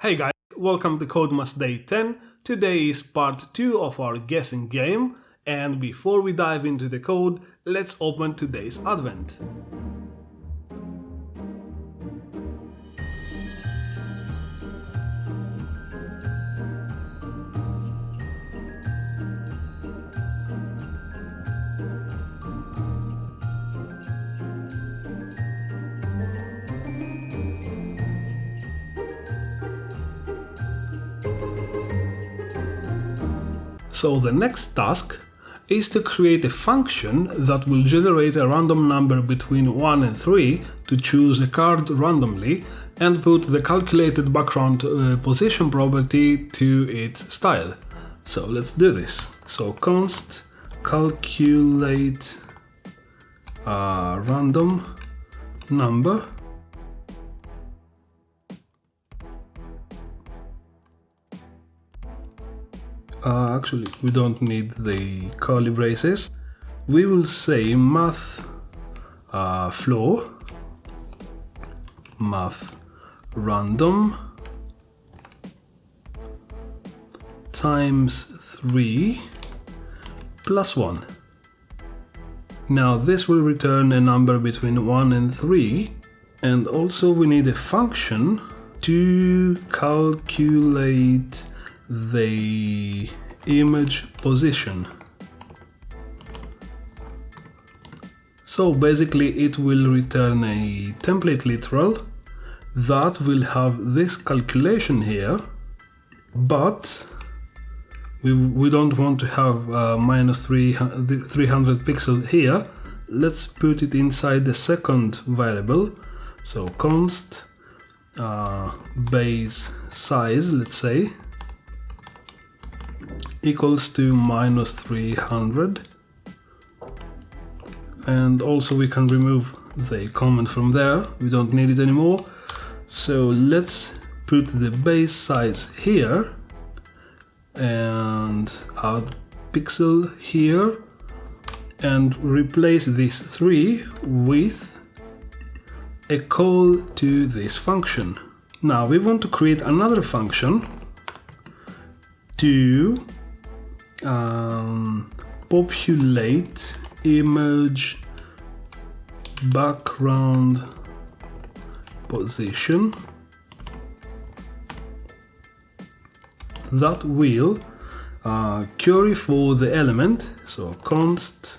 Hey guys, welcome to Codemas Day 10. Today is part 2 of our guessing game, and before we dive into the code, let's open today's advent. So the next task is to create a function that will generate a random number between 1 and 3 to choose a card randomly and put the calculated background position property to its style. So let's do this. So const calculate random number . Actually, we don't need the curly braces. We will say math floor math random times 3 plus 1. Now this will return a number between 1 and 3, and also we need a function to calculate the image position. So basically it will return a template literal that will have this calculation here, but we don't want to have minus 300 pixels here. Let's put it inside the second variable. So const base size, let's say, equals to minus 300, and also we can remove the comment from there, we don't need it anymore. So let's put the base size here and add pixel here and replace this 3 with a call to this function. Now we want to create another function to populate image background position that will query for the element. So const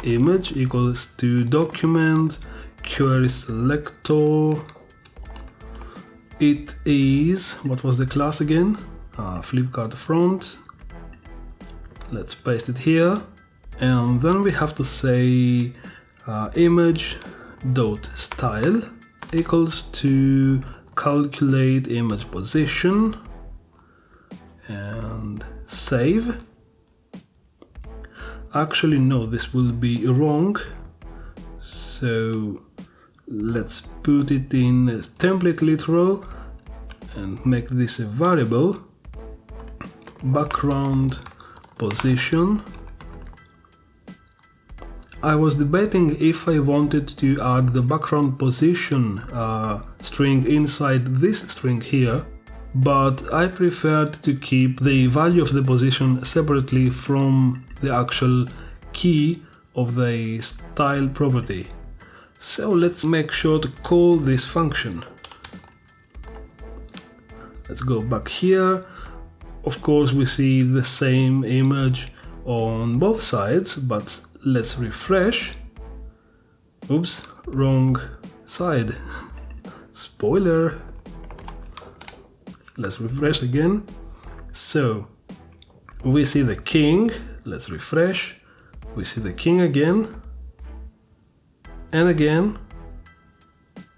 image equals to document query selector. It is, what was the class again? Flipkart front. Let's paste it here, and then we have to say image.style equals to calculate image position and save. Actually no, this will be wrong, so let's put it in as template literal and make this a variable. Background position. I was debating if I wanted to add the background position string inside this string here, but I preferred to keep the value of the position separately from the actual key of the style property. So let's make sure to call this function. Let's go back here. Of course we see the same image on both sides, but let's refresh. Oops, wrong side. Spoiler. Let's refresh again. So we see the king. Let's refresh. We see the king again and again,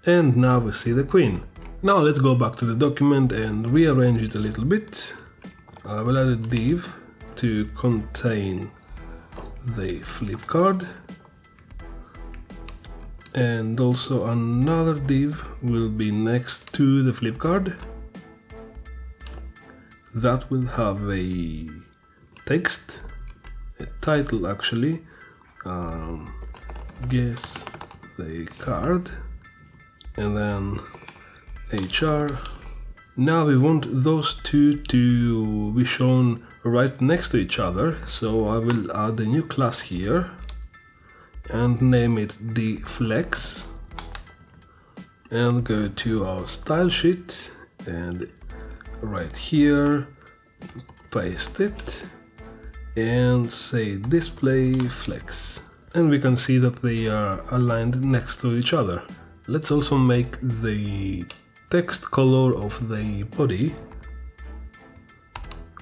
and now we see the queen. Now let's go back to the document and rearrange it a little bit. I will add a div to contain the flip card, and also another div will be next to the flip card that will have a text, a title actually, guess the card, and then HR Now we want those two to be shown right next to each other, so I will add a new class here and name it the flex, and go to our style sheet and right here paste it and say display flex, and we can see that they are aligned next to each other. Let's also make the text color of the body,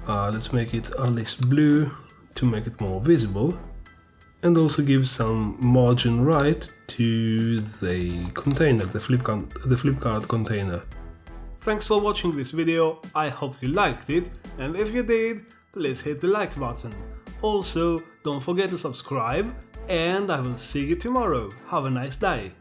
let's make it Alice blue to make it more visible, and also give some margin right to the container, the Flipkart container. Thanks for watching this video, I hope you liked it, and if you did, please hit the like button. Also, don't forget to subscribe, and I will see you tomorrow. Have a nice day.